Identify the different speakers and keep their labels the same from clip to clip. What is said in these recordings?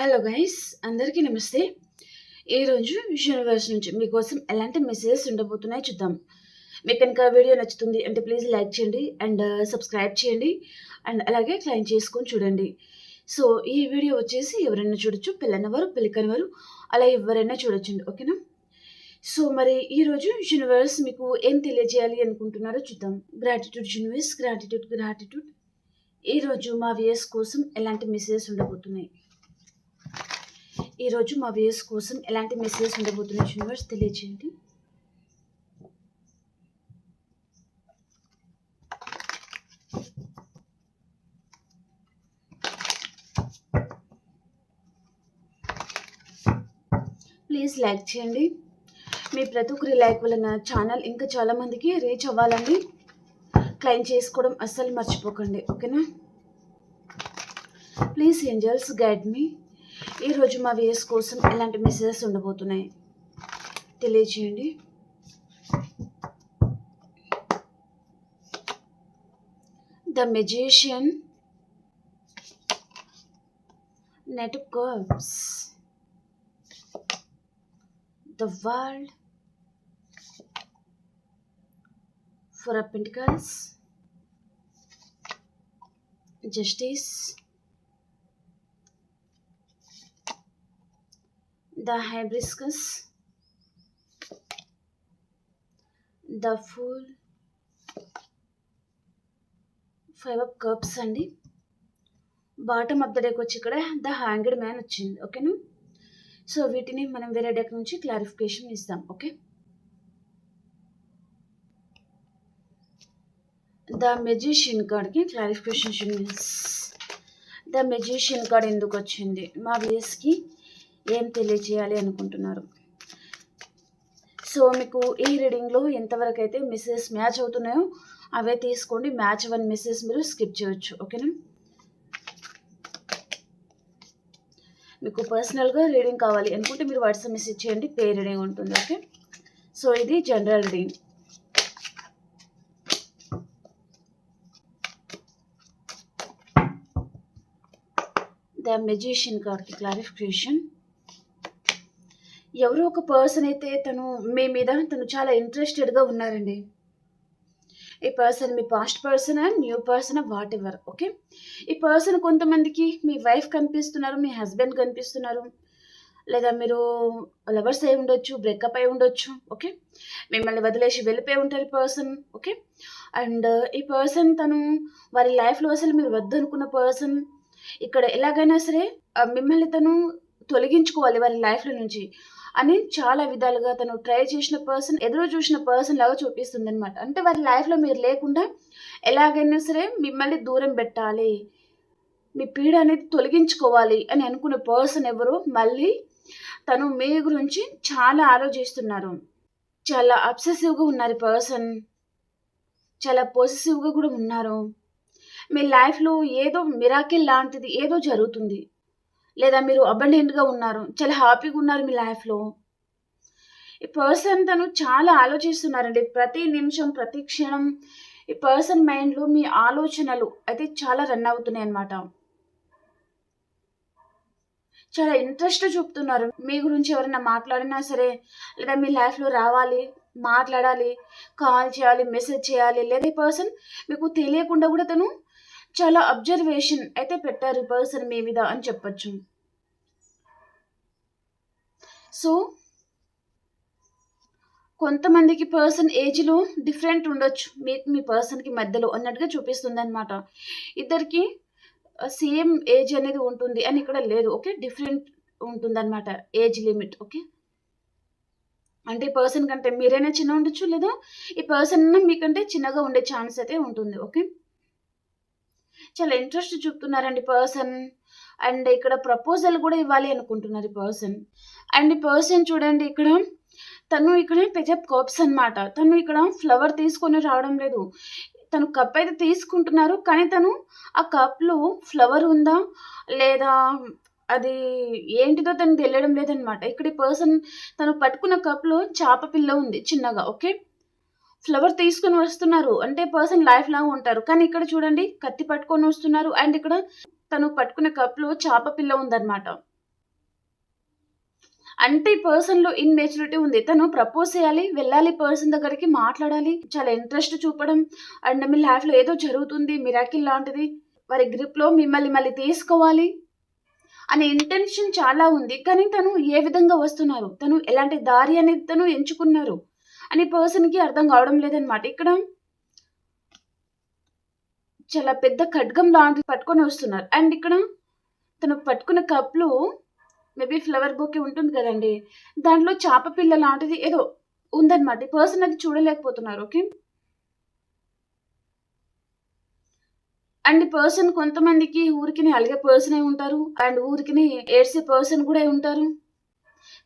Speaker 1: Hello guys, అందరికీ నమస్తే. ఈరోజు యూనివర్స్ నుంచి మీకోసం ఎలాంటి మెసేజెస్ ఉండబోతున్నాయో చూద్దాం. మీకు కనుక వీడియో నచ్చుతుంది అంటే ప్లీజ్ లైక్ చేయండి అండ్ సబ్స్క్రైబ్ చేయండి అండ్ అలాగే క్లైమ్ చేసుకొని చూడండి. సో ఈ వీడియో వచ్చేసి ఎవరైనా చూడొచ్చు, పెళ్ళైనవారు పెళ్ళికనివారు అలా ఎవరైనా చూడొచ్చండి, ఓకేనా? సో మరి ఈరోజు యూనివర్స్ మీకు ఏం తెలియజేయాలి అనుకుంటున్నారో చూద్దాం. Gratitude universe, gratitude gratitude. ఈరోజు మా వ్యూయర్స్ కోసం ఎలాంటి మెసేజెస్ ఉండబోతున్నాయి, ఈరోజు మా వ్యూయర్స్ కోసం ఎలాంటి మెసేజెస్ ఉండబోతున్నాయి యూనివర్స్ తెలియజేయండి. ప్లీజ్ లైక్ చేయండి. మీ ప్రతి ఒక్కరి లైక్ వల్ల నా ఛానల్ ఇంకా చాలామందికి రీచ్ అవ్వాలండి. క్లైమ్ చేసుకోవడం అస్సలు మర్చిపోకండి, ఓకేనా? ప్లీజ్ ఏంజల్స్ గైడ్ మీ. ఈరోజు మా వ్యూయర్స్ కోసం ఎలాంటి మెసేజెస్ ఉండబోతున్నాయి తెలియజేయండి. The magician, Knight of Cups, the World, Four of Pentacles, Justice, the Hibiscus, the Fool, Five of Cups అండి. బాటమ్ ఆఫ్ ద డెక్ వచ్చి ఇక్కడ ద హ్యాంగ్డ్ మ్యాన్ వచ్చింది, ఓకేనా? సో వీటిని మనం వేరే డెక్ నుంచి క్లారిఫికేషన్ ఇస్తాం, ఓకే? ద మెజిషియన్ కార్డ్కి క్లారిఫికేషన్. ద మెజిషియన్ కార్డ్ ఎందుకు వచ్చింది, మా వ్యూయర్స్కి ఏం తెలియజేయాలి అనుకుంటున్నారు? సో మీకు ఈ రీడింగ్లో ఎంతవరకు అయితే మెసేజెస్ మ్యాచ్ అవుతున్నాయో అవే తీసుకోండి. మ్యాచ్ అవ్వని మెసేజ్ మీరు స్కిప్ చేయొచ్చు, ఓకేనా? మీకు పర్సనల్గా రీడింగ్ కావాలి అనుకుంటే మీరు వాట్సాప్ మెసేజ్ చేయండి, పే రీడింగ్ ఉంటుంది, ఓకే? సో ఇది జనరల్ రీడింగ్. ద మెజిషియన్ కార్డ్కి క్లారిఫికేషన్. ఎవరో ఒక పర్సన్ అయితే మీ మీద చాలా ఇంట్రెస్టెడ్గా ఉన్నారండి. ఈ person me past person and new person, what ever, okay? ఈ పర్సన్ కొంతమందికి మీ వైఫ్ కనిపిస్తున్నారు, మీ హస్బెండ్ కనిపిస్తున్నారు, లేదా మీరు లవర్స్ అయి ఉండొచ్చు, బ్రేకప్ అయి ఉండొచ్చు, ఓకే? మిమ్మల్ని వదిలేసి వెళ్ళిపోయి ఉంటారు ఈ పర్సన్, ఓకే? అండ్ ఈ పర్సన్ వారి లైఫ్లో అసలు మీరు వద్దనుకున్న పర్సన్ ఇక్కడ ఎలాగైనా సరే మిమ్మల్ని తొలగించుకోవాలి వారి లైఫ్లో నుంచి అని చాలా విధాలుగా ట్రై చేసిన పర్సన్, ఎదురు చూసిన పర్సన్ లాగా చూపిస్తుంది అనమాట. అంటే వారి లైఫ్లో మీరు లేకుండా ఎలాగైనా సరే మిమ్మల్ని దూరం పెట్టాలి, మీ పీడ అనేది తొలగించుకోవాలి అని అనుకునే పర్సన్ ఎవరు, మళ్ళీ మీ గురించి చాలా ఆలోచిస్తున్నారు. చాలా అబ్సెసివ్గా ఉన్నారు పర్సన్, చాలా పొసెసివ్గా కూడా ఉన్నారు. మీ లైఫ్లో ఏదో మిరాకిల్ లాంటిది ఏదో జరుగుతుంది, లేదా మీరు అబండెంట్గా ఉన్నారు, చాలా హ్యాపీగా ఉన్నారు మీ లైఫ్లో. ఈ పర్సన్ చాలా ఆలోచిస్తున్నారండి. ప్రతి నిమిషం ప్రతి క్షణం ఈ పర్సన్ మైండ్లో మీ ఆలోచనలు అయితే చాలా రన్ అవుతున్నాయి అన్నమాట. చాలా ఇంట్రెస్ట్ చూపుతున్నారు మీ గురించి. ఎవరైనా మాట్లాడినా సరే, లేదా మీ లైఫ్లో రావాలి, మాట్లాడాలి, కాల్ చేయాలి, మెసేజ్ చేయాలి, లేదా ఈ పర్సన్ మీకు తెలియకుండా కూడా చాలా అబ్జర్వేషన్ అయితే పెట్టారు ఈ పర్సన్ మీ మీద అని చెప్పచ్చు. సో కొంతమందికి పర్సన్ ఏజ్లో డిఫరెంట్ ఉండొచ్చు, మీకు మీ పర్సన్కి మధ్యలో అన్నట్టుగా చూపిస్తుంది అనమాట. ఇద్దరికి సేమ్ ఏజ్ అనేది ఉంటుంది అని ఇక్కడ లేదు, ఓకే? డిఫరెంట్ ఉంటుంది అనమాట ఏజ్ లిమిట్, ఓకే? అంటే ఈ పర్సన్ కంటే మీరైనా చిన్న ఉండొచ్చు, లేదా ఈ పర్సన్ మీకంటే చిన్నగా ఉండే ఛాన్స్ అయితే ఉంటుంది, ఓకే? చాలా ఇంట్రెస్ట్ చూపుతున్నారండి పర్సన్. అండ్ ఇక్కడ ప్రపోజల్ కూడా ఇవ్వాలి అనుకుంటున్నారు ఈ పర్సన్. అండ్ ఈ పర్సన్ చూడండి ఇక్కడ ఇక్కడ పేజ్ ఆఫ్ కప్స్ అనమాట. ఇక్కడ ఫ్లవర్ తీసుకొని రావడం లేదు, కప్ అయితే తీసుకుంటున్నారు, కానీ ఆ కప్లో ఫ్లవర్ ఉందా లేదా అది ఏంటిదో తెలియడం లేదనమాట. ఇక్కడ ఈ పర్సన్ పట్టుకున్న కప్లో చేప పిల్ల ఉంది చిన్నగా, ఓకే? ఫ్లవర్ తీసుకొని వస్తున్నారు అంటే పర్సన్ లైఫ్ లాగా ఉంటారు, కానీ ఇక్కడ చూడండి కత్తి పట్టుకొని వస్తున్నారు. అండ్ ఇక్కడ పట్టుకున్న కప్లో చేప పిల్ల ఉందన్నమాట. అంటే ఈ పర్సన్‌లో ఇమ్మెచ్యూరిటీ ఉంది. తను ప్రపోజ్ చేయాలి, వెళ్ళాలి పర్సన్ దగ్గరికి, మాట్లాడాలి. చాలా ఇంట్రెస్ట్ చూపడం అండ్ మీ లైఫ్‌లో ఏదో జరుగుతుంది మిరాకిల్ లాంటిది. వారి గ్రిప్‌లో మిమ్మల్ని మళ్ళీ తీసుకోవాలి అనే ఇంటెన్షన్ చాలా ఉంది. కానీ తను ఏ విధంగా వస్తున్నారు? తను ఎలాంటి దారి అనేది తను ఎంచుకున్నారు అని పర్సన్‌కి అర్థం కావడం లేదనమాట. ఇక్కడ చాలా పెద్ద ఖడ్గం లాంటిది పట్టుకొని వస్తున్నారు. అండ్ ఇక్కడ తను పట్టుకున్న కప్‌లో మేబీ ఫ్లవర్ బొకే ఉంటుంది కదండీ! దాంట్లో చాప పిల్ల లాంటిది ఏదో ఉందనమాట. ఈ పర్సన్ అది చూడలేకపోతున్నారు. ఓకే. అండ్ ఈ పర్సన్ కొంతమందికి ఊరికినే అలిగే పర్సన్ అయి ఉంటారు. అండ్ ఊరికినే ఏడ్సే పర్సన్ కూడా అయి ఉంటారు.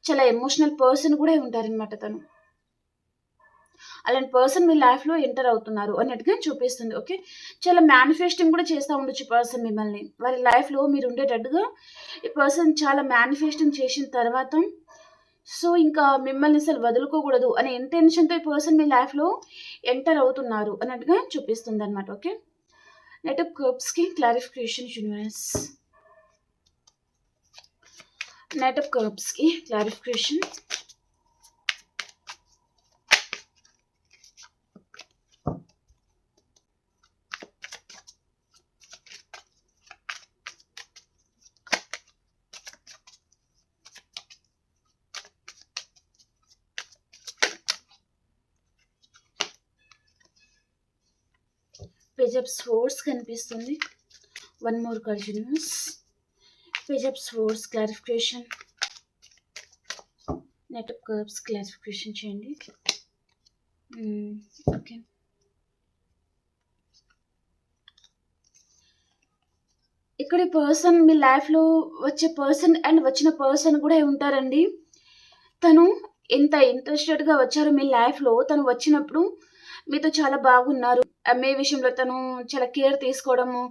Speaker 1: చాలా ఎమోషనల్ పర్సన్ కూడా అయి ఉంటారనమాట తను. అలాంటి పర్సన్ మీ లైఫ్‌లో ఎంటర్ అవుతున్నారు అన్నట్టుగా చూపిస్తుంది. ఓకే. చాలా మేనిఫెస్టింగ్ కూడా చేస్తా ఉండొచ్చు ఈ పర్సన్ మిమ్మల్ని. వారి లైఫ్‌లో మీరు ఉండేటట్టుగా ఈ పర్సన్ చాలా మేనిఫెస్టింగ్ చేసిన తర్వాత సో, ఇంకా మిమ్మల్ని అసలు వదులుకోకూడదు అనే ఇంటెన్షన్‌తో ఈ పర్సన్ మీ లైఫ్‌లో ఎంటర్ అవుతున్నారు అన్నట్టుగా చూపిస్తుందనమాట. ఓకే. నైట్ ఆఫ్ కప్స్‌కి క్లారిఫికేషన్ యూనివర్స్. నైట్ ఆఫ్ కప్స్‌కి క్లారిఫికేషన్. పేజ్ ఆఫ్ స్వోర్డ్స్ కనిపిస్తుంది. One more card universe. Page of swords clarification. Knight of cups clarification చేయండి. ఓకే. ఇక్కడ ఈ పర్సన్ మీ లైఫ్‌లో వచ్చే పర్సన్ అండ్ వచ్చిన పర్సన్ కూడా ఉంటారండి. తను ఎంత ఇంట్రెస్టెడ్‌గా వచ్చారో మీ లైఫ్‌లో తను వచ్చినప్పుడు మీతో చాలా బాగున్నారు. మీ విషయంలో తను చాలా కేర్ తీసుకోవడము,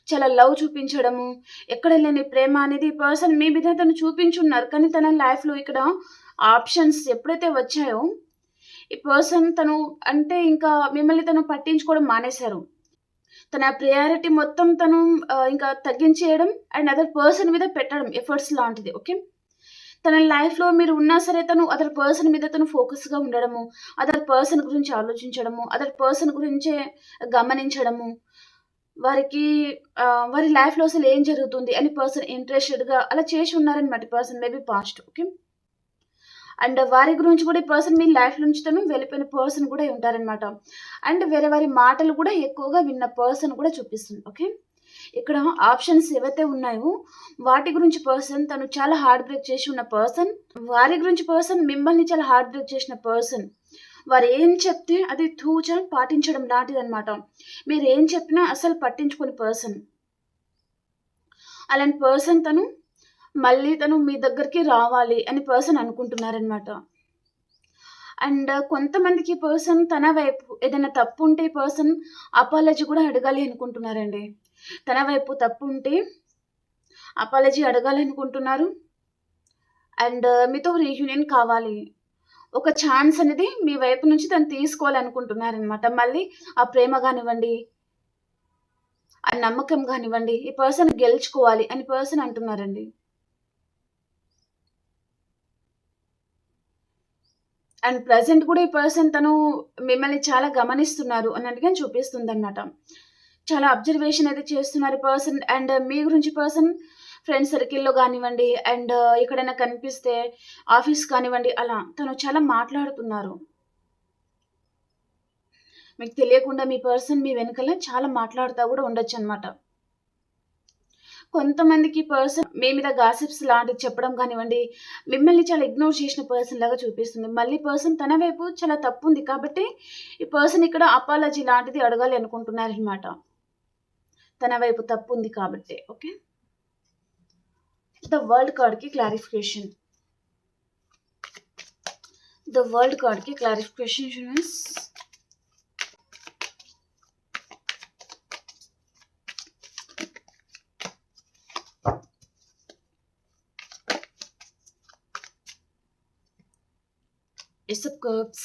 Speaker 1: చాలా లవ్ చూపించడము, ఎక్కడ లేని ప్రేమ అనేది ఈ పర్సన్ మీ మీద తను చూపించున్నారు. కానీ తన లైఫ్‌లో ఇక్కడ ఆప్షన్స్ ఎప్పుడైతే వచ్చాయో, ఈ పర్సన్ తను అంటే ఇంకా మిమ్మల్ని తను పట్టించుకోవడం మానేశారు. తన ప్రయారిటీ మొత్తం తను ఇంకా తగ్గించేయడం అండ్ అదర్ పర్సన్ మీద పెట్టడం ఎఫర్ట్స్ లాంటిది. ఓకే. తన లైఫ్‌లో మీరు ఉన్నా సరే తను అదర్ పర్సన్ మీద తను ఫోకస్‌గా ఉండడము, అదర్ పర్సన్ గురించి ఆలోచించడము, అదర్ పర్సన్ గురించే గమనించడము, వారికి వారి లైఫ్‌లో అసలు ఏం జరుగుతుంది అని పర్సన్ ఇంట్రెస్టెడ్‌గా అలా చేసి ఉన్నారనమాట ఈ person maybe past. Okay. And వారి గురించి కూడా ఈ పర్సన్ మీ లైఫ్ నుంచి తను వెళ్ళిపోయిన పర్సన్ కూడా ఉంటారనమాట. అండ్ వేరే వారి మాటలు కూడా ఎక్కువగా విన్న పర్సన్ కూడా చూపిస్తుంది. ఓకే. ఇక్కడ ఆప్షన్స్ ఏవైతే ఉన్నాయో వాటి గురించి పర్సన్ తను చాలా హార్ట్ బ్రేక్ చేసి ఉన్న పర్సన్, వారి గురించి పర్సన్ మిమ్మల్ని చాలా హార్ట్ బ్రేక్ చేసిన పర్సన్. వారు ఏం చెప్తే అది తూచా పాటించడం లాంటిదనమాట. మీరు ఏం చెప్పినా అసలు పట్టించుకోని పర్సన్. అలాంటి పర్సన్ తను మళ్ళీ తను మీ దగ్గరికి రావాలి అని పర్సన్ అనుకుంటున్నారనమాట. అండ్ కొంతమందికి ఈ పర్సన్ తన వైపు ఏదైనా తప్పు ఉంటే ఈ పర్సన్ అపాలజీ కూడా అడగాలి అనుకుంటున్నారండి. తన వైపు తప్పు ఉంటే అపాలజీ అడగాలి అనుకుంటున్నారు. అండ్ మీతో రీయూనియన్ కావాలి. ఒక ఛాన్స్ అనేది మీ వైపు నుంచి తను తీసుకోవాలనుకుంటున్నారనమాట. మళ్ళీ ఆ ప్రేమ గానివ్వండి, ఆ నమ్మకం గానివ్వండి, ఈ పర్సన్ గెలుచుకోవాలి అని పర్సన్ అంటున్నారండి. అండ్ ప్రెజెంట్ కూడా ఈ పర్సన్ తను మిమ్మల్ని చాలా గమనిస్తున్నారు అన్నట్టుగా చూపిస్తుందనమాట. చాలా అబ్జర్వేషన్ అయితే చేస్తున్నారు పర్సన్ అండ్ మీ గురించి పర్సన్ ఫ్రెండ్ సర్కిల్‌లో గానివ్వండి అండ్ ఎక్కడైనా కనిపిస్తే ఆఫీస్ కానివ్వండి అలా తను చాలా మాట్లాడుతున్నారు. మీకు తెలియకుండా మీ పర్సన్ మీ వెనకాల చాలా మాట్లాడుతా కూడా ఉండొచ్చనమాట. కొంతమందికి పర్సన్ మీ మీద గాసిప్స్ లాంటివి చెప్పడం కానివ్వండి, మిమ్మల్ని చాలా ఇగ్నోర్ చేసిన పర్సన్ లాగా చూపిస్తుంది. మళ్ళీ పర్సన్ తన వైపు చాలా తప్పుంది కాబట్టి, ఈ పర్సన్ ఇక్కడ అపాలజీ లాంటిది అడగాలి అనుకుంటున్నారనమాట. తన వైపు తప్పుంది కాబట్టి. ఓకే. ద వరల్డ్ కార్డ్‌కి క్లారిఫికేషన్. ద వరల్డ్ కార్డ్‌కి clarification universe. Ace of Cups.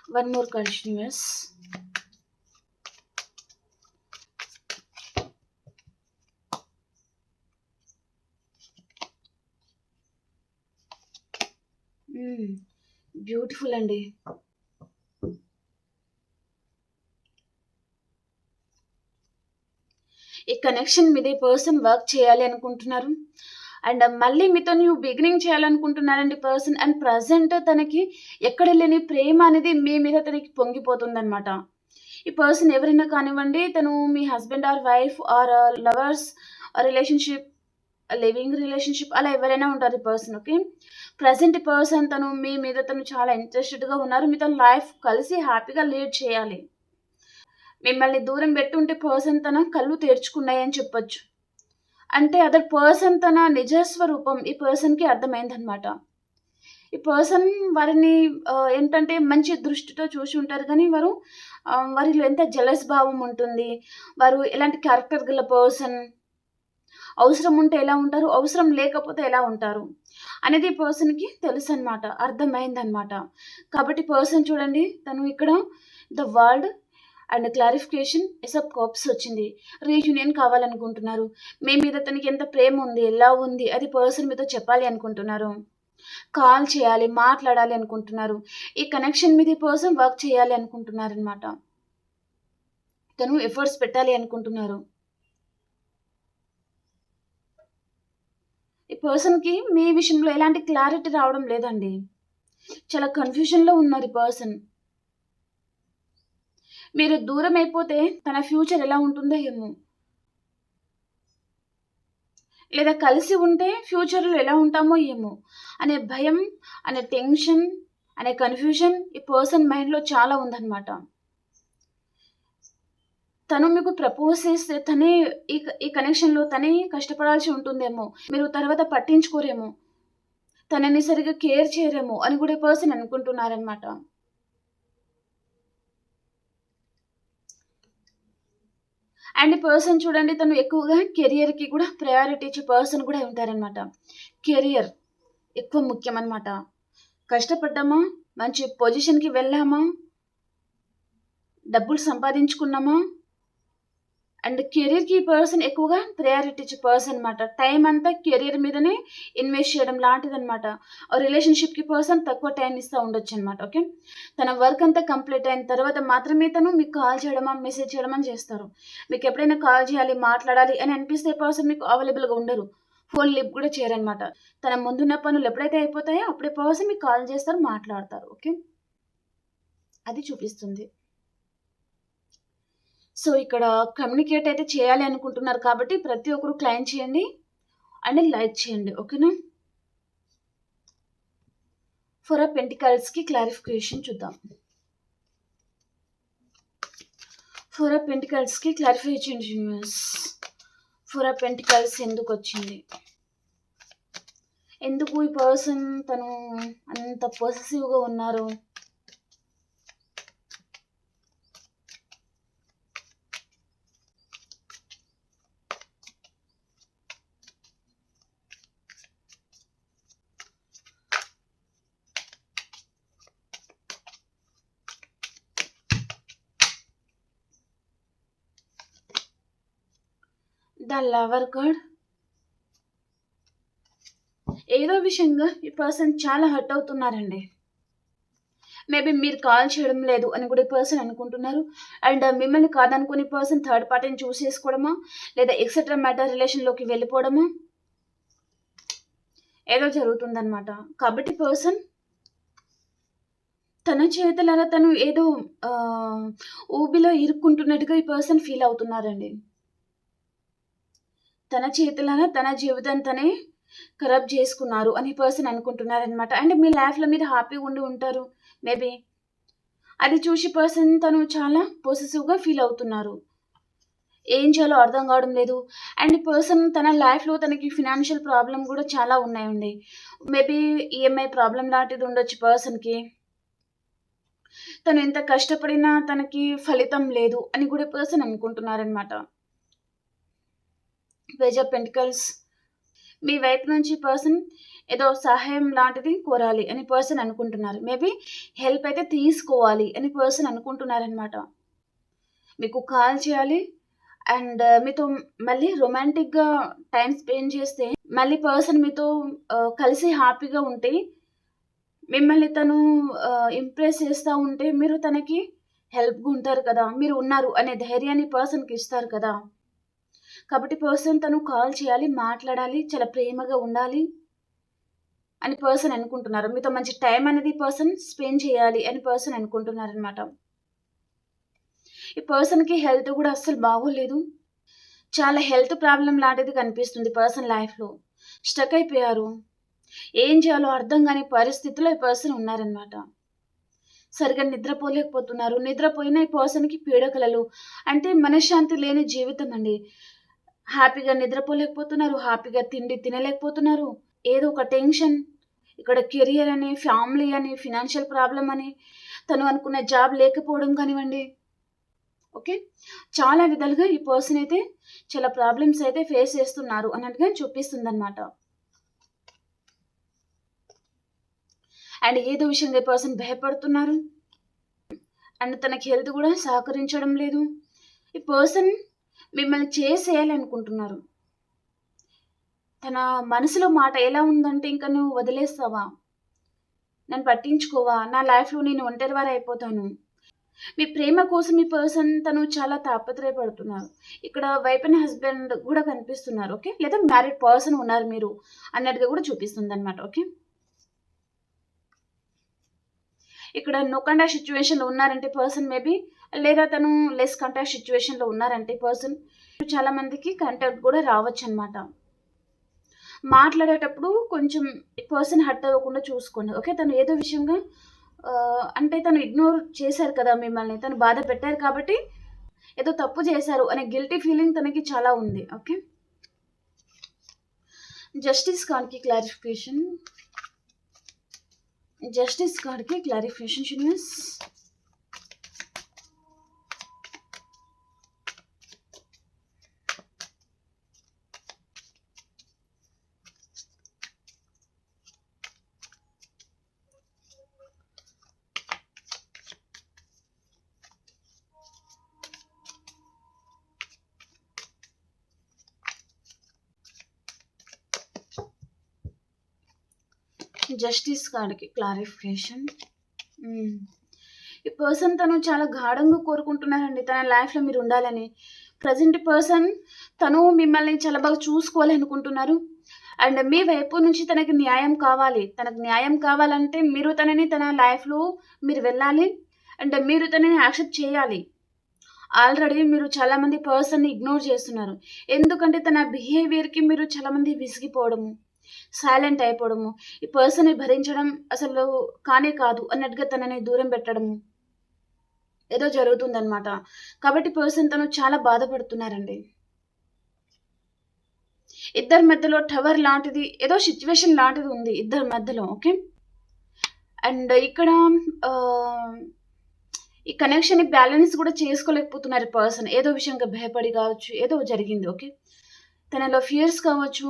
Speaker 1: One more card, universe. హ్మ్. బ్యూటిఫుల్ అండి. ఈ కనెక్షన్ మీద ఈ పర్సన్ వర్క్ చేయాలి అనుకుంటున్నారు. అండ్ మళ్ళీ మీతో న్యూ బిగినింగ్ చేయాలనుకుంటున్నారండి పర్సన్. అండ్ ప్రెజెంట్ తనకి ఎక్కడ లేని ప్రేమ అనేది మీ మీద తనకి పొంగిపోతుందనమాట. ఈ పర్సన్ ఎవరైనా కానివ్వండి, తను మీ husband or wife or lovers relationship, living relationship అలా ఎవరైనా ఉంటారు ఈ పర్సన్. ఓకే. ప్రెజెంట్ పర్సన్ తను మీ మీద తను చాలా ఇంట్రెస్టెడ్‌గా ఉన్నారు. మీతో లైఫ్ కలిసి హ్యాపీగా లీడ్ చేయాలి. మిమ్మల్ని దూరం పెట్టుంటే పర్సన్ తన కళ్ళు తెరుచుకున్నాయని చెప్పొచ్చు. అంటే అదర్ పర్సన్ తన నిజ స్వరూపం ఈ పర్సన్‌కి అర్థమైందనమాట. ఈ పర్సన్ వారిని ఏంటంటే మంచి దృష్టితో చూసి ఉంటారు గానీ, వారిలో ఎంత జెలస్ భావం ఉంటుంది. వారు ఎలాంటి క్యారెక్టర్ గల పర్సన్, అవసరం ఉంటే ఎలా ఉంటారు, అవసరం లేకపోతే ఎలా ఉంటారు అనేది ఈ పర్సన్‌కి తెలుసనమాట. అర్థమైందనమాట. కాబట్టి పర్సన్ చూడండి తను ఇక్కడ ద వరల్డ్ అండ్ క్లారిఫికేషన్ ఎస్ ఆఫ్ కప్స్ వచ్చింది. రీయూనియన్ కావాలనుకుంటున్నారు. మీ మీద తనకి ఎంత ప్రేమ ఉంది, ఎలా ఉంది అది పర్సన్ మీతో చెప్పాలి అనుకుంటున్నారు. కాల్ చేయాలి, మాట్లాడాలి అనుకుంటున్నారు. ఈ కనెక్షన్ మీద ఈ పర్సన్ వర్క్ చేయాలి అనుకుంటున్నారనమాట. తను ఎఫర్ట్స్ పెట్టాలి అనుకుంటున్నారు. ఈ పర్సన్‌కి మీ విషయంలో ఎలాంటి క్లారిటీ రావడం లేదండి. చాలా కన్‌ఫ్యూజన్‌లో ఉన్నారు ఈ పర్సన్. మీరు దూరం అయిపోతే తన ఫ్యూచర్ ఎలా ఉంటుందో ఏమో! లేదా కలిసి ఉంటే ఫ్యూచర్‌లో ఎలా ఉంటామో ఏమో! అనే భయం, అనే టెన్షన్, అనే కన్‌ఫ్యూజన్ ఈ పర్సన్ మైండ్‌లో చాలా ఉందనమాట. తను మీకు ప్రపోజ్ చేస్తే తనే ఈ కనెక్షన్‌లో తనే కష్టపడాల్సి ఉంటుందేమో! మీరు తర్వాత పట్టించుకోరేమో! తనని సరిగ్గా కేర్ చేయరేమో అని కూడా ఈ పర్సన్ అనుకుంటున్నారనమాట. అండ్ ఈ పర్సన్ చూడండి తను ఎక్కువగా కెరియర్‌కి కూడా ప్రయారిటీ ఇచ్చే పర్సన్ కూడా ఉంటారనమాట. కెరియర్ ఎక్కువ ముఖ్యమనమాట. కష్టపడ్డామా, మంచి పొజిషన్‌కి వెళ్ళామా, డబ్బులు సంపాదించుకున్నామా అండ్ కెరియర్‌కి ఈ పర్సన్ ఎక్కువగా ప్రయారిటీ ఇచ్చే పర్సన్ అనమాట. టైం అంతా కెరియర్ మీదనే ఇన్వెస్ట్ చేయడం లాంటిదనమాట. రిలేషన్‌షిప్‌కి పర్సన్ తక్కువ టైం ఇస్తా ఉండొచ్చనమాట. ఓకే. తన వర్క్ అంతా కంప్లీట్ అయిన తర్వాత మాత్రమే తను మీకు కాల్ చేయడమా, మెసేజ్ చేయడమా చేస్తారు. మీకెప్పుడైనా కాల్ చేయాలి, మాట్లాడాలి అని అనిపిస్తే పర్సన్ మీకు అవైలబుల్‌గా ఉండరు. ఫోన్ లిఫ్ట్ కూడా చేయరనమాట. తన ముందున్న పనులు ఎప్పుడైతే అయిపోతాయో అప్పుడే పర్సన్ మీకు కాల్ చేస్తారు, మాట్లాడతారు. ఓకే. అది చూపిస్తుంది. సో, ఇక్కడ కమ్యూనికేట్ అయితే చేయాలి అనుకుంటున్నారు కాబట్టి ప్రతి ఒక్కరు క్లైమ్ చేయండి అండ్ లైక్ చేయండి. ఓకేనా? ఫోర్ ఆఫ్ పెంటికల్స్‌కి క్లారిఫికేషన్ చూద్దాం. ఫోర్ ఆఫ్ పెంటికల్స్‌కి క్లారిఫై చేయండి యూనివర్స్. ఫోర్ ఆఫ్ పెంటికల్స్ ఎందుకొచ్చింది? ఎందుకు ఈ పర్సన్ తను అంత పొసెసివ్‌గా ఉన్నారు? ద లవర్ కార్డ్ ఏదో విషయంగా ఈ పర్సన్ చాలా హర్ట్ అవుతున్నారండి. మేబీ మీరు కాల్ చేయడం లేదు అని కూడా ఈ పర్సన్ అనుకుంటున్నారు. అండ్ మిమ్మల్ని కాదనుకుని పర్సన్ థర్డ్ పార్టీని చూస్ చేసుకోవడమా, లేదా ఎక్సెట్రా మ్యాటర్ రిలేషన్‌లోకి వెళ్ళిపోవడమా ఏదో జరుగుతుందనమాట. కాబట్టి పర్సన్ తన చేతులారా తను ఏదో ఆహ్, ఊబిలో ఇరుక్కుంటున్నట్టుగా ఈ పర్సన్ ఫీల్ అవుతున్నారండి. తన చేతులారా తన జీవితం తనే ఖరాబ్ చేసుకున్నారు అని పర్సన్ అనుకుంటున్నారనమాట. అండ్ మీ లైఫ్‌లో మీరు హ్యాపీగా ఉండి ఉంటారు మేబీ. అది చూసి పర్సన్ తను చాలా పొసెసివ్‌గా ఫీల్ అవుతున్నారు. ఏం చేయాలో అర్థం కావడం లేదు. అండ్ ఈ పర్సన్ తన లైఫ్‌లో తనకి ఫినాన్షియల్ ప్రాబ్లమ్ గూడా చాలా ఉన్నాయండి. మేబీ ఈఎంఐ ప్రాబ్లమ్ లాంటిది ఉండొచ్చు పర్సన్‌కి. తను ఎంత కష్టపడినా తనకి ఫలితం లేదు అని కూడా పర్సన్ అనుకుంటున్నారనమాట. పేజ్ ఆఫ్ పెంటికల్స్ మీ వైపు నుంచి పర్సన్ ఏదో సహాయం లాంటిది కోరాలి అని పర్సన్ అనుకుంటున్నారు. మేబీ హెల్ప్ అయితే తీసుకోవాలి అని పర్సన్ అనుకుంటున్నారనమాట. మీకు కాల్ చేయాలి అండ్ మీతో మళ్ళీ రొమాంటిక్‌గా టైమ్ స్పెండ్ చేస్తే మళ్ళీ పర్సన్ మీతో కలిసి హ్యాపీగా ఉంటే మిమ్మల్ని తను ఇంప్రెస్ చేస్తా ఉంటే మీరు తనకి హెల్ప్‌గా ఉంటారు కదా! మీరు ఉన్నారు అనే ధైర్యాన్ని పర్సన్‌కి ఇస్తారు కదా! కాబట్టి పర్సన్ తను కాల్ చేయాలి, మాట్లాడాలి, చాలా ప్రేమగా ఉండాలి అని పర్సన్ అనుకుంటున్నారు. మీతో మంచి టైం అనేది పర్సన్ స్పెండ్ చేయాలి అని పర్సన్ అనుకుంటున్నారనమాట. ఈ పర్సన్‌కి హెల్త్ గూడా అస్సలు బాగోలేదు. చాలా హెల్త్ ప్రాబ్లమ్ లాంటిది కనిపిస్తుంది పర్సన్ లైఫ్‌లో. స్టక్ అయిపోయారు. ఏం చేయాలో అర్థం గాని పరిస్థితిలో ఈ పర్సన్ ఉన్నారనమాట. సరిగ్గా నిద్రపోలేకపోతున్నారు. నిద్రపోయిన ఈ పర్సన్‌కి పీడకలలు. అంటే మనశ్శాంతి లేని జీవితం అండి. హ్యాపీగా నిద్రపోలేకపోతున్నారు. హ్యాపీగా తిండి తినలేకపోతున్నారు. ఏదో ఒక టెన్షన్. ఇక్కడ కెరియర్ అని, ఫ్యామిలీ అని, ఫినాన్షియల్ ప్రాబ్లమ్ అని, తను అనుకున్న జాబ్ లేకపోవడం కానివ్వండి. ఓకే. చాలా విధాలుగా ఈ పర్సన్ అయితే చాలా ప్రాబ్లమ్స్ అయితే ఫేస్ చేస్తున్నారు అన్నట్టుగా చూపిస్తుందనమాట. అండ్ ఏదో విషయంగా ఈ పర్సన్ భయపడుతున్నారు. అండ్ తనకి హెల్త్ కూడా సహకరించడం లేదు. ఈ పర్సన్ మిమ్మల్ని చేసేయాలనుకుంటున్నారు. తన మనసులో మాట ఎలా ఉందంటే, "ఇంక నువ్వు వదిలేస్తావా? నన్ను పట్టించుకోవా? నా లైఫ్‌లో నేను ఒంటరివారు అయిపోతాను." మీ ప్రేమ కోసం ఈ పర్సన్ తను చాలా తాపత్రయపడుతున్నారు. ఇక్కడ వైఫ్ అండ్ హస్బెండ్ గూడా కనిపిస్తున్నారు. ఓకే. లేదా మ్యారీడ్ పర్సన్ ఉన్నారు మీరు అన్నట్టుగా గూడా చూపిస్తుందనమాట. ఓకే. ఇక్కడ నో కాంటాక్ట్ సిట్యుయేషన్‌లో ఉన్నారంటే పర్సన్ మేబీ, లేదా తను లెస్ కాంటాక్ట్ సిట్యుయేషన్‌లో ఉన్నారంటే పర్సన్ చాలా మందికి కాంటాక్ట్ గూడా రావచ్చనమాట. మాట్లాడేటప్పుడు కొంచెం పర్సన్ హర్ట్ అవ్వకుండా చూసుకోండి. ఓకే. తను ఏదో విషయంగా అంటే తను ఇగ్నోర్ చేశారు కదా మిమ్మల్ని. తను బాధ పెట్టారు కాబట్టి ఏదో తప్పు చేశారు అనే గిల్టీ ఫీలింగ్ తనకి చాలా ఉంది. ఓకే. జస్టిస్ కార్డ్‌కి క్లారిఫికేషన్. జస్టిస్ కార్డ్‌కి క్లారిఫికేషన్ యూనివర్స్. జస్టిస్ కార్డ్‌కి క్లారిఫికేషన్. ఈ పర్సన్ తను చాలా గాఢంగా కోరుకుంటున్నారండి తన లైఫ్‌లో మీరుండాలని. ప్రెజెంట్ పర్సన్ తను మిమ్మల్ని చాలా బాగా చూసుకోవాలి అనుకుంటున్నారు. అండ్ మీ వైపు నుంచి తనకి న్యాయం కావాలి. తనకు న్యాయం కావాలంటే మీరు తనని తన లైఫ్‌లో మీరు వెళ్ళాలి. అండ్ మీరు తనని యాక్సెప్ట్ చేయాలి. ఆల్రెడీ మీరు చాలామంది పర్సన్‌ని ఇగ్నోర్ చేస్తున్నారు. ఎందుకంటే తన బిహేవియర్‌కి మీరు చాలామంది విసిగిపోవడము, సైలెంట్ అయిపోవడము, ఈ పర్సన్‌ని భరించడం అసలు కానే కాదు అన్నట్టుగా తనని దూరం పెట్టడము ఏదో జరుగుతుందనమాట. కాబట్టి పర్సన్ తను చాలా బాధపడుతున్నారండి. ఇద్దరి మధ్యలో టవర్ లాంటిది ఏదో సిట్యుయేషన్ లాంటిది ఉంది ఇద్దరి మధ్యలో. ఓకే. అండ్ ఇక్కడ ఆహ్, ఈ కనెక్షన్‌ని బ్యాలెన్స్ కూడా చేసుకోలేకపోతున్నారు పర్సన్. ఏదో విషయంగా భయపడి కావచ్చు, ఏదో జరిగింది. ఓకే. తనలో ఫియర్స్ కావచ్చు.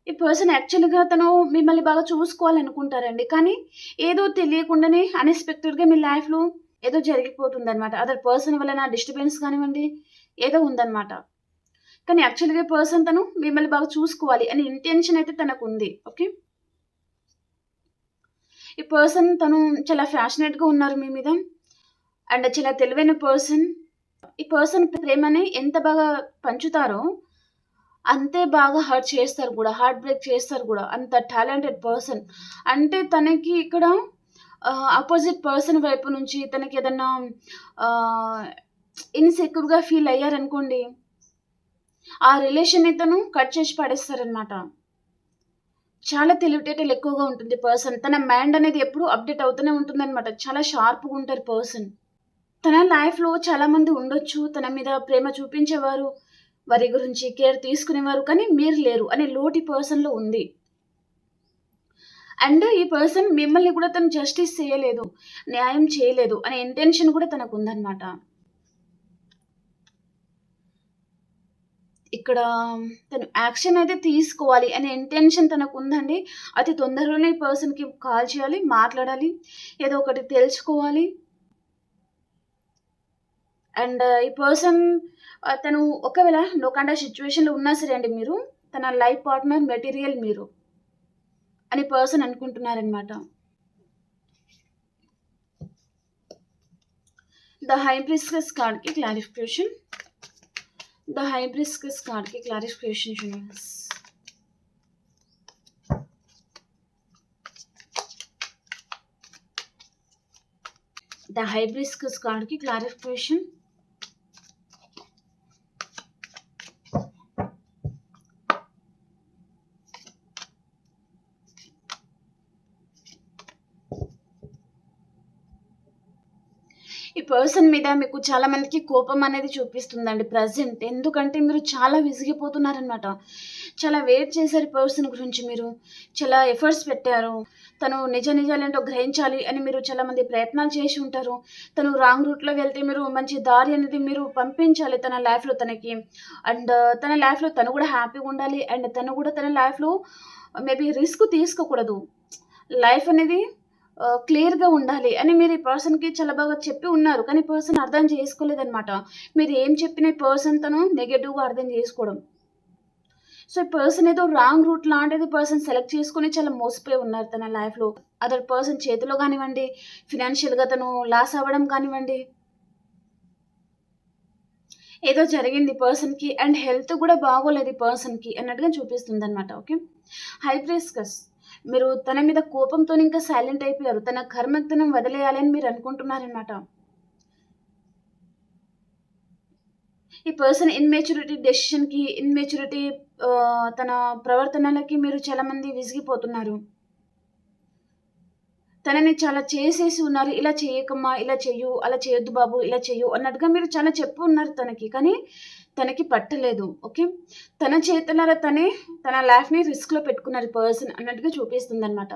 Speaker 1: ఈ పర్సన్ యాక్చువల్‌గా తను మిమ్మల్ని బాగా చూసుకోవాలనుకుంటారండి. కానీ ఏదో తెలియకుండానే అన్‌ఎక్స్‌పెక్టెడ్‌గా మీ లైఫ్‌లో ఏదో జరిగిపోతుందనమాట. అదర్ పర్సన్ వలన డిస్టర్బెన్స్ కానివ్వండి, ఏదో ఉందనమాట. కానీ యాక్చువల్‌గా పర్సన్ తను మిమ్మల్ని బాగా చూసుకోవాలి అనే ఇంటెన్షన్ అయితే తనకుంది. ఓకే. ఈ పర్సన్ తను చాలా ఫ్యాషనేట్‌గా ఉన్నారు మీ మీద. అండ్ చాలా తెలివైన పర్సన్. ఈ పర్సన్ ప్రేమని ఎంత బాగా పంచుతారో, అంతే బాగా హర్ట్ చేస్తారు గూడా. హార్ట్ బ్రేక్ చేస్తారు గూడా. అంత టాలెంటెడ్ పర్సన్. అంటే తనకి ఇక్కడ అపోజిట్ పర్సన్ వైపు నుంచి తనకేదన్నా ఆహ్, ఇన్‌సెక్యూర్‌గా ఫీల్ అయ్యారనుకోండి, ఆ రిలేషన్‌ని తను కట్ చేసి పడేస్తారనమాట. చాలా తెలివితేటలు ఎక్కువగా ఉంటుంది పర్సన్. తన మైండ్ అనేది ఎప్పుడూ అప్‌డేట్ అవుతూనే ఉంటుందనమాట. చాలా షార్ప్‌గా ఉంటారు పర్సన్. తన లైఫ్‌లో చాలామంది ఉండొచ్చు. తన మీద ప్రేమ చూపించేవారు, వారి గురించి కేర్ తీసుకునేవారు. కానీ మీరు లేరు అనే లోటు ఈ పర్సన్‌లో ఉంది. అండ్ ఈ పర్సన్ మిమ్మల్ని కూడా తను జస్టిస్ చేయలేదు, న్యాయం చేయలేదు అనే ఇంటెన్షన్ కూడా తనకుందనమాట. ఇక్కడ తను యాక్షన్ అయితే తీసుకోవాలి అనే ఇంటెన్షన్ తనకుందండి. అతి తొందరలోనే ఈ పర్సన్‌కి కాల్ చేయాలి, మాట్లాడాలి, ఏదో ఒకటి తెలుసుకోవాలి. అండ్ ఈ పర్సన్ తను ఒకవేళ నో కాంటాక్ట్ సిట్యుయేషన్‌లో ఉన్నా సరే అండి మీరు, తన లైఫ్ పార్ట్నర్ మెటీరియల్ మీరు. అని పర్సన్ అనుకుంటున్నారనమాట. ద హైబ్రిస్కస్ కార్డ్కి క్లారిఫికేషన్. ద హైబ్రిస్కస్ కార్డ్కి క్లారిఫికేషన్ యూనివర్స్. ద హైబ్రిస్కస్ కార్డ్కి క్లారిఫికేషన్. ఈ పర్సన్ మీద మీకు చాలా మందికి కోపం అనేది చూపిస్తుందండి ప్రజెంట్. ఎందుకంటే మీరు చాలా విసిగిపోతున్నారనమాట. చాలా వెయిట్ చేశారు ఈ పర్సన్ గురించి. మీరు చాలా ఎఫర్ట్స్ పెట్టారు. తను నిజాలేంటో గ్రహించాలి అని మీరు చాలా మంది ప్రయత్నాలు చేసి ఉంటారు. తను రాంగ్ రూట్లో వెళ్తే మీరు మంచి దారి అనేది మీరు పంపించాలి తన లైఫ్లో తనకి. అండ్ తన లైఫ్లో తను కూడా హ్యాపీగా ఉండాలి. అండ్ తను కూడా తన లైఫ్లో మేబీ రిస్క్ తీసుకోకూడదు. లైఫ్ అనేది క్లియర్గా ఉండాలి అని మీరు ఈ పర్సన్కి చాలా బాగా చెప్పి ఉన్నారు. కానీ పర్సన్ అర్థం చేసుకోలేదనమాట. మీరు ఏం చెప్పిన ఈ పర్సన్ తను నెగటివ్గా అర్థం చేసుకోవడం. సో ఈ పర్సన్ ఏదో రాంగ్ రూట్ లాంటిది పర్సన్ సెలెక్ట్ చేసుకుని చాలా మోసపోయి ఉన్నారు తన లైఫ్లో. అదర్ పర్సన్ చేతిలో కానివ్వండి, ఫినాన్షియల్గా తను లాస్ అవ్వడం కానివ్వండి, ఏదో జరిగింది పర్సన్కి. అండ్ హెల్త్ కూడా బాగోలేదు ఈ పర్సన్కి అన్నట్టుగా చూపిస్తుంది అనమాట. ఓకే, హైబ్రిస్కస్ మీరు తన మీద కోపంతో ఇంకా సైలెంట్ అయిపోయారు. తన కర్మతనం వదిలేయాలని మీరు అనుకుంటున్నారనమాట. ఈ పర్సన్ ఇన్మెచ్యూరిటీ డెసిషన్కి, ఇన్మెచ్యూరిటీ తన ప్రవర్తనలకి మీరు చాలామంది విసిగిపోతున్నారు. తనని చాలా చేసేసి ఉన్నారు. ఇలా చేయకమ్మా, ఇలా చెయ్యు, అలా చేయొద్దు బాబు, ఇలా చెయ్యు అన్నట్టుగా మీరు చాలా చెప్పు ఉన్నారు తనకి. కానీ తనకి పట్టలేదు. ఓకే, తన చేతులారా తనే తన లైఫ్ని రిస్క్లో పెట్టుకున్నారు పర్సన్ అన్నట్టుగా చూపిస్తుంది అనమాట.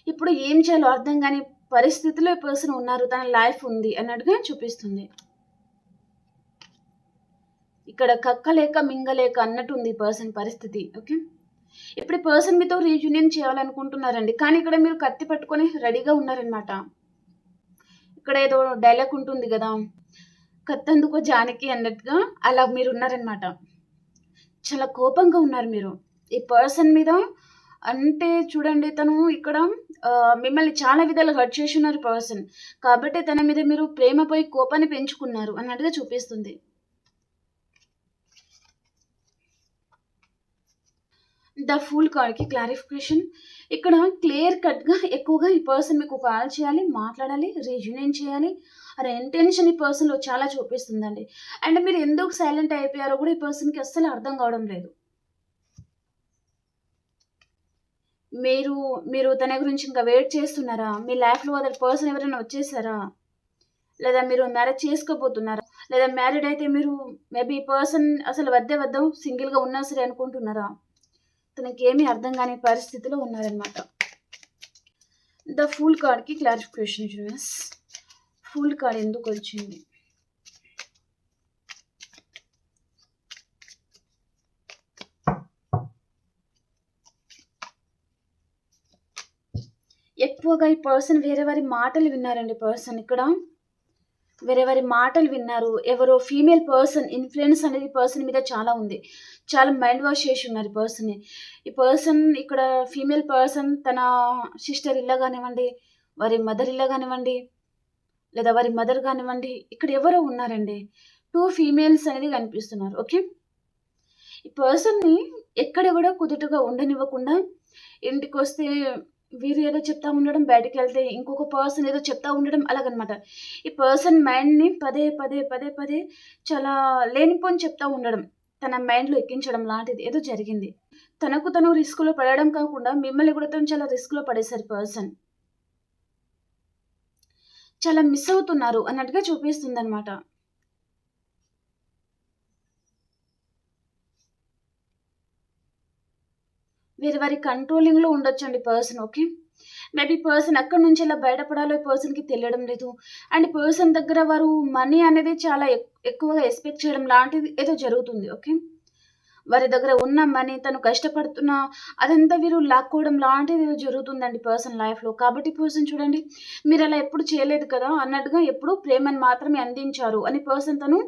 Speaker 1: ఇప్పుడు ఏం చేయాలో అర్థం కాని పరిస్థితిలో ఈ పర్సన్ ఉన్నారు. తన లైఫ్ ఉంది అన్నట్టుగా చూపిస్తుంది. ఇక్కడ కక్కలేక మింగలేక అన్నట్టు ఉంది ఈ పర్సన్ పరిస్థితి. ఓకే, ఇప్పుడు ఈ పర్సన్ మీతో రీయూనియన్ చేయాలనుకుంటున్నారండి. కానీ ఇక్కడ మీరు కత్తి పట్టుకొని రెడీగా ఉన్నారనమాట. ఇక్కడ ఏదో డైలాగ్ ఉంటుంది కదా, కత్తందుకో జానకి అన్నట్టుగా, అలా మీరు ఉన్నారనమాట. చాలా కోపంగా ఉన్నారు మీరు ఈ పర్సన్ మీద. అంటే చూడండి, తను ఇక్కడ మిమ్మల్ని చాలా విధాలుగా హర్ట్ చేసి ఉన్నారు పర్సన్. కాబట్టి తన మీద మీరు ప్రేమపై కోపాన్ని పెంచుకున్నారు అన్నట్టుగా చూపిస్తుంది. ద ఫూల్ కార్డ్కి క్లారిఫికేషన్. ఇక్కడ క్లియర్ కట్గా ఎక్కువగా ఈ పర్సన్ మీకు కాల్ చేయాలి, మాట్లాడాలి, రీయూనియన్ చేయాలి అనే ఇంటెన్షన్ ఈ పర్సన్లో చాలా చూపిస్తుందండి. అండ్ మీరు ఎందుకు సైలెంట్ అయిపోయారో కూడా ఈ పర్సన్కి అస్సలు అర్థం కావడం లేదు. మీరు తన గురించి ఇంకా వెయిట్ చేస్తున్నారా? మీ లైఫ్లో అదర్ పర్సన్ ఎవరైనా వచ్చేసారా? లేదా మీరు మ్యారేజ్ చేసుకోబోతున్నారా? లేదా మ్యారీడ్ అయితే మీరు మేబీ ఈ పర్సన్ అసలు వద్దాం సింగిల్గా ఉన్నా సరే అనుకుంటున్నారా? తనకి ఏమీ అర్థం కాని పరిస్థితిలో ఉన్నారనమాట. ద ఫూల్ కార్డ్కి క్లారిఫికేషన్ యూనివర్స్. ఫూల్ కార్డ్ ఎందుకు వచ్చింది? ఎక్కువగా ఈ పర్సన్ వేరే వారి మాటలు విన్నారండి. పర్సన్ ఇక్కడ వేరే వారి మాటలు విన్నారు. ఎవరో ఫీమేల్ పర్సన్ ఇన్ఫ్లుయెన్స్ అనేది పర్సన్ మీద చాలా ఉంది. చాలా మైండ్ వాష్ చేసి ఉన్నారు ఈ పర్సన్ని. ఈ పర్సన్ ఇక్కడ ఫీమేల్ పర్సన్ తన సిస్టర్ ఇల్లా కానివ్వండి, వారి మదర్ ఇల్లా కానివ్వండి, లేదా వారి మదర్ కానివ్వండి, ఇక్కడ ఎవరో ఉన్నారండి. 2 ఫీమేల్స్ అనేది కనిపిస్తున్నారు. ఓకే, ఈ పర్సన్ని ఎక్కడ కూడా కుదుటగా ఉండనివ్వకుండా ఇంటికి వస్తే వీరు ఏదో చెప్తా ఉండడం, బయటకు వెళ్తే ఇంకొక పర్సన్ ఏదో చెప్తా ఉండడం అలాగనమాట. ఈ పర్సన్ మైండ్ని పదే చాలా లేనిపోని చెప్తా ఉండడం, తన మైండ్లో ఎక్కించడం లాంటిది ఏదో జరిగింది. తనకు తను రిస్క్లో పడడం కాకుండా మిమ్మల్ని కూడా తను చాలా రిస్క్లో పడేశారు పర్సన్. చాలా మిస్ అవుతున్నారు అన్నట్టుగా చూపిస్తుంది అనమాట. వేరే వారి కంట్రోలింగ్లో ఉండొచ్చండి పర్సన్. ఓకే, మేబీ పర్సన్ ఎక్కడి నుంచి ఇలా బయటపడాలో పర్సన్కి తెలియడం లేదు. అండ్ పర్సన్ దగ్గర వారు మనీ అనేది చాలా ఎక్కువగా ఎక్స్పెక్ట్ చేయడం లాంటిది ఏదో జరుగుతుంది. ఓకే, వారి దగ్గర ఉన్న మనీ తను కష్టపడుతున్న అదంతా వీరు లాక్కోవడం లాంటిది ఏదో జరుగుతుందండి పర్సన్ లైఫ్లో. కాబట్టి పర్సన్ చూడండి, మీరు అలా ఎప్పుడు చేయలేదు కదా అన్నట్టుగా ఎప్పుడు ప్రేమను మాత్రమే అందించారు అని పర్సన్ తను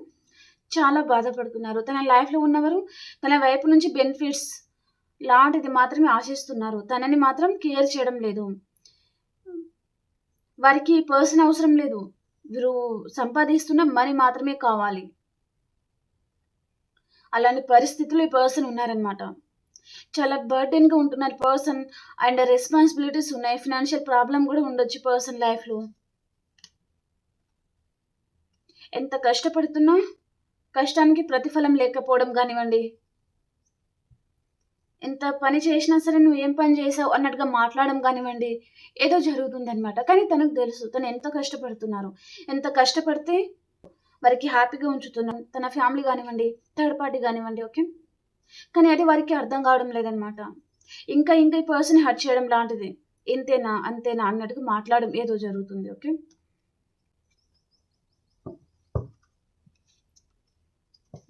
Speaker 1: చాలా బాధపడుతున్నారు. తన లైఫ్‌లో ఉన్నవారు తన వైపు నుంచి బెనిఫిట్స్ లాంటిది మాత్రమే ఆశిస్తున్నారు. తనని మాత్రం కేర్ చేయడం లేదు. వారికి పర్సన్ అవసరం లేదు. వీరు సంపాదిస్తున్న మనీ మాత్రమే కావాలి. అలాంటి పరిస్థితిలో ఈ పర్సన్ ఉన్నారనమాట. చాలా బర్డెన్‌గా ఉంటున్నారు పర్సన్ అండ్ రెస్పాన్సిబిలిటీస్ ఉన్నాయి. ఫినాన్షియల్ ప్రాబ్లమ్ గూడా ఉండొచ్చు పర్సన్ లైఫ్‌లో. ఎంత కష్టపడుతున్నా కష్టానికి ప్రతిఫలం లేకపోవడం గానివ్వండి, ఎంత పని చేసినా సరే నువ్వు ఏం పని చేశావు అన్నట్టుగా మాట్లాడడం గానివ్వండి, ఏదో జరుగుతుందనమాట. కానీ తనకు తెలుసు తను ఎంత కష్టపడుతున్నారు. ఎంత కష్టపడితే వారికి హ్యాపీగా ఉంచుతున్నాం. తన ఫ్యామిలీ గానివ్వండి, థర్డ్ పార్టీ గానివ్వండి. ఓకే. కానీ అది వారికి అర్థం కావడం లేదనమాట. ఇంకా ఇంకా ఈ పర్సన్‌ని హర్ట్ చేయడం లాంటిది. ఇంతేనా? అంతేనా? అన్నట్టుగా మాట్లాడడం ఏదో జరుగుతుంది. ఓకే.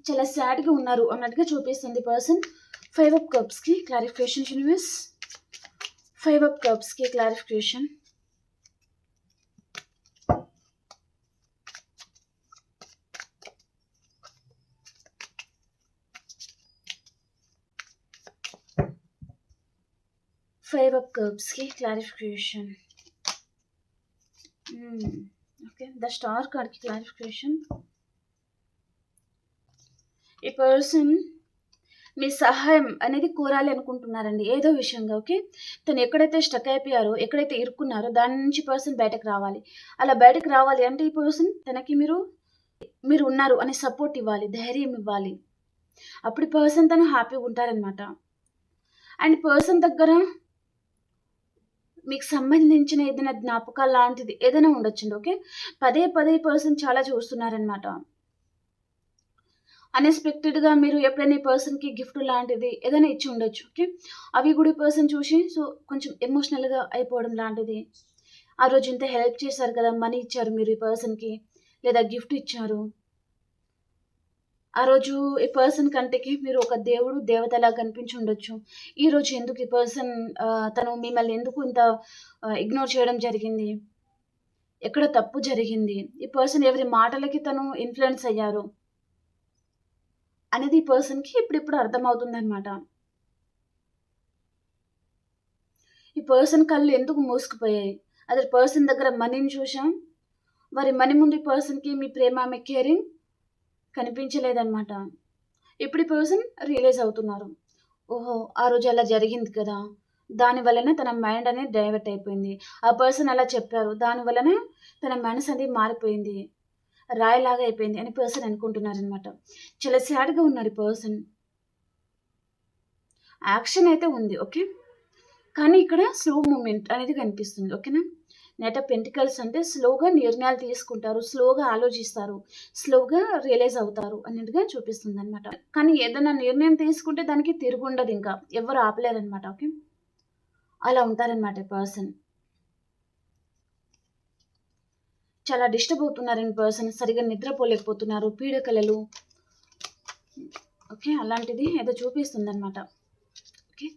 Speaker 1: చాలా సాడ్‌గా ఉన్నారు అన్నట్టుగా చూపిస్తుంది పర్సన్. 5 ఆఫ్ కప్స్‌కి క్లారిఫికేషన్ యూనివర్స్. 5 ఆఫ్ కప్స్‌కి క్లారిఫికేషన్. Five of Cups की clarification. Okay, the Star card की clarification. ఈ పర్సన్ మీ సహాయం అనేది కోరాలి అనుకుంటున్నారండి ఏదో విషయంగా. ఓకే. తను ఎక్కడైతే స్టక్ అయిపోయారో, ఎక్కడైతే ఇరుక్కున్నారో దాని నుంచి పర్సన్ బయటకు రావాలి. అలా బయటకు రావాలి అంటే ఈ పర్సన్ తనకి మీరు ఉన్నారు అనే సపోర్ట్ ఇవ్వాలి, ధైర్యం ఇవ్వాలి. అప్పుడు పర్సన్ తను హ్యాపీగా ఉంటారనమాట. అండ్ పర్సన్ దగ్గర మీకు సంబంధించిన ఏదైనా జ్ఞాపకాలు లాంటిది ఏదైనా ఉండొచ్చండి. ఓకే. పదే పదే పర్సన్ చాలా చూస్తున్నారనమాట. అన్‌ఎక్స్‌పెక్టెడ్‌గా మీరు ఎప్పుడైనా ఈ పర్సన్‌కి గిఫ్ట్ లాంటిది ఏదైనా ఇచ్చి ఉండొచ్చు. ఓకే. అవి కూడా ఈ పర్సన్ చూసి కొంచెం ఎమోషనల్‌గా అయిపోవడం లాంటిది. ఆ రోజు ఇంత హెల్ప్ చేశారు కదా! మనీ ఇచ్చారు మీరు ఈ పర్సన్‌కి లేదా గిఫ్ట్ ఇచ్చారు. ఆ రోజు ఈ పర్సన్ కంటికి మీరు ఒక దేవుడు, దేవతలా కనిపించి ఉండొచ్చు. ఈరోజు ఎందుకు ఈ పర్సన్ తను మిమ్మల్ని ఎందుకు ఇంత ఇగ్నోర్ చేయడం జరిగింది? ఎక్కడ తప్పు జరిగింది? ఈ పర్సన్ ఎవరి మాటలకి తను ఇన్‌ఫ్లూయెన్స్ అయ్యారు? అనేది ఈ పర్సన్‌కి ఇప్పుడిప్పుడు అర్థమవుతుందనమాట. ఈ పర్సన్ కళ్ళు ఎందుకు మూసుకుపోయాయి? అదే పర్సన్ దగ్గర మనీని చూసాం. మరి మనీ ముందు ఈ పర్సన్‌కి మీ ప్రేమ, మీ కేరింగ్ కనిపించలేదనమాట. ఇప్పుడు ఈ పర్సన్ రియలైజ్ అవుతున్నారు. ఓహో! ఆ రోజు అలా జరిగింది కదా! దాని వలన తన మైండ్ అనేది డైవర్ట్ అయిపోయింది. ఆ పర్సన్ అలా చెప్పారు. దాని వలన తన మనసు అనేది మారిపోయింది. రాయిలాగా అయిపోయింది అని పర్సన్ అనుకుంటున్నారనమాట. చాలా సాడ్‌గా ఉన్నారు ఈ పర్సన్. యాక్షన్ అయితే ఉంది. ఓకే. కానీ ఇక్కడ స్లో మూవ్‌మెంట్ అనేది కనిపిస్తుంది. ఓకేనా. నైట్ ఆఫ్ పెంటికల్స్ అంటే స్లోగా నిర్ణయాలు తీసుకుంటారు. స్లోగా ఆలోచిస్తారు. స్లోగా రియలైజ్ అవుతారు అన్నట్టుగా చూపిస్తుందనమాట. కానీ ఏదైనా నిర్ణయం తీసుకుంటే దానికి తిరుగుండదింకా. ఎవ్వరు ఆపలేరనమాట. ఓకే. అలా ఉంటారనమాట ఈ పర్సన్. చాలా డిస్టర్బ్ అవుతున్నారండి పర్సన్. సరిగ్గా నిద్రపోలేకపోతున్నారు. పీడకలలు. ఓకే. అలాంటిది ఏదో చూపిస్తుందనమాట. ఓకే.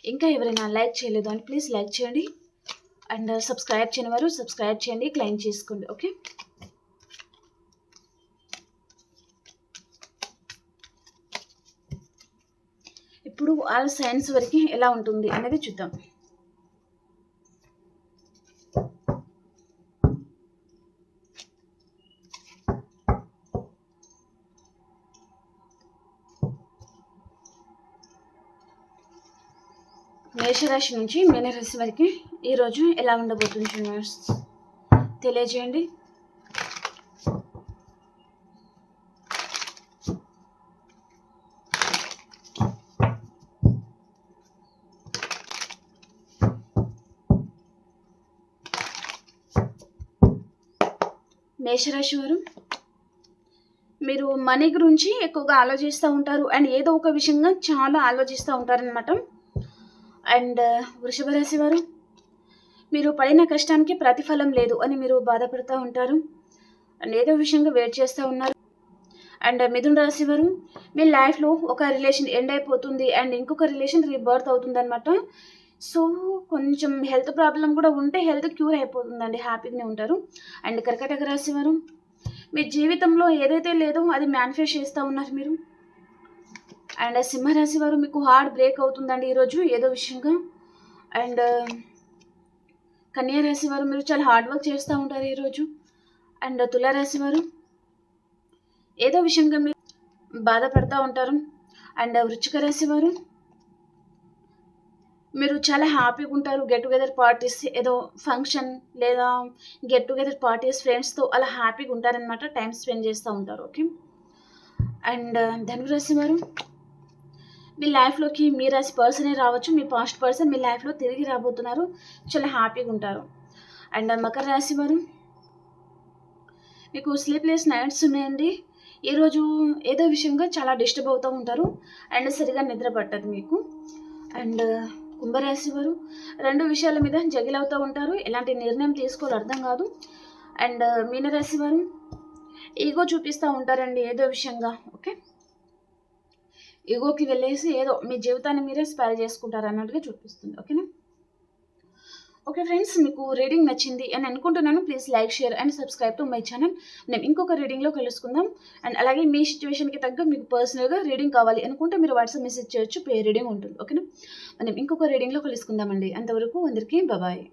Speaker 1: ఇంకా ఎవరైనా లైక్ చేయలేదు అని ప్లీజ్ లైక్ చేయండి. అండ్ సబ్స్క్రైబ్ చేయని వారు సబ్స్క్రైబ్ చేయండి. క్లెయిమ్ చేసుకోండి. ఓకే. ఇప్పుడు ఆల్ సైన్స్ వరకు ఎలా ఉంటుంది అనేది చూద్దాం. మేషరాశి నుంచి మీనరాశి వరకు ఈరోజు ఎలా ఉండబోతుంది యూనివర్స్ తెలియజేయండి. మేషరాశి వారు మీరు మనీ గురించి ఎక్కువగా ఆలోచిస్తూ ఉంటారు అండ్ ఏదో ఒక విషయంగా చాలా ఆలోచిస్తూ ఉంటారనమాట. అండ్ వృషభ రాశి వారు మీరు పడిన కష్టానికి ప్రతిఫలం లేదు అని మీరు బాధపడుతూ ఉంటారు అండ్ ఏదో విషయంగా వెయిట్ చేస్తూ ఉన్నారు. అండ్ మిథున రాశి వారు మీ లైఫ్లో ఒక రిలేషన్ ఎండ్ అయిపోతుంది అండ్ ఇంకొక రిలేషన్ రీబర్త్ అవుతుంది అనమాట. సో కొంచెం హెల్త్ ప్రాబ్లం కూడా ఉంటే హెల్త్ క్యూర్ అయిపోతుందండి. హ్యాపీగానే ఉంటారు. అండ్ కర్కాటక రాశి వారు మీ జీవితంలో ఏదైతే లేదో అది మేనిఫెస్ట్ చేస్తూ ఉన్నారు మీరు. అండ్ సింహరాశి వారు మీకు హార్ట్ బ్రేక్ అవుతుందండి ఈరోజు ఏదో విషయంగా. అండ్ కన్యా రాశి వారు మీరు చాలా హార్డ్ వర్క్ చేస్తూ ఉంటారు ఈరోజు. అండ్ తులారాశి వారు ఏదో విషయంగా మీరు బాధపడుతూ ఉంటారు. అండ్ వృశ్చిక రాశి వారు మీరు చాలా హ్యాపీగా ఉంటారు. గెట్ టుగెదర్ పార్టీస్, ఏదో ఫంక్షన్ లేదా గెట్ టుగెదర్ పార్టీస్ ఫ్రెండ్స్తో అలా హ్యాపీగా ఉంటారనమాట. టైం స్పెండ్ చేస్తూ ఉంటారు. ఓకే. అండ్ ధనురాశి వారు మీ లైఫ్లోకి మీ రాశి పర్సనే రావచ్చు. మీ పాస్ట్ పర్సన్ మీ లైఫ్లో తిరిగి రాబోతున్నారు. చాలా హ్యాపీగా ఉంటారు. అండ్ మకర రాశి వారు మీకు స్లీప్లెస్ నైట్స్ ఉన్నాయండి ఈరోజు. ఏదో విషయంగా చాలా డిస్టర్బ్ అవుతూ ఉంటారు. అండ్ సరిగా నిద్ర పట్టదు మీకు. అండ్ కుంభరాశి వారు 2 విషయాల మీద జగిల్ అవుతూ ఉంటారు. ఎలాంటి నిర్ణయం తీసుకోవాలో అర్థం కాదు. అండ్ మీనరాశి వారు ఈగో చూపిస్తూ ఉంటారండి ఏదో విషయంగా. ఓకే. ఈగోకి వెళ్ళేసి ఏదో మీ జీవితాన్ని మీరే స్పాయిల్ చేసుకుంటారు అన్నట్టుగా చూపిస్తుంది. ఓకేనా. ఓకే ఫ్రెండ్స్, మీకు రీడింగ్ నచ్చింది అని అనుకుంటున్నాను. Please like, share and subscribe to my channel. మనం ఇంకొక రీడింగ్లో కలుసుకుందాం. అండ్ అలాగే మీ సిచ్యువేషన్కి తగ్గ మీకు పర్సనల్గా రీడింగ్ కావాలి అనుకుంటే మీరు వాట్సాప్ మెసేజ్ చేయొచ్చు. పే రీడింగ్ ఉంటుంది. ఓకేనా. మనం ఇంకొక రీడింగ్లో కలుసుకుందామండి. అంతవరకు అందరికీ బాయ్.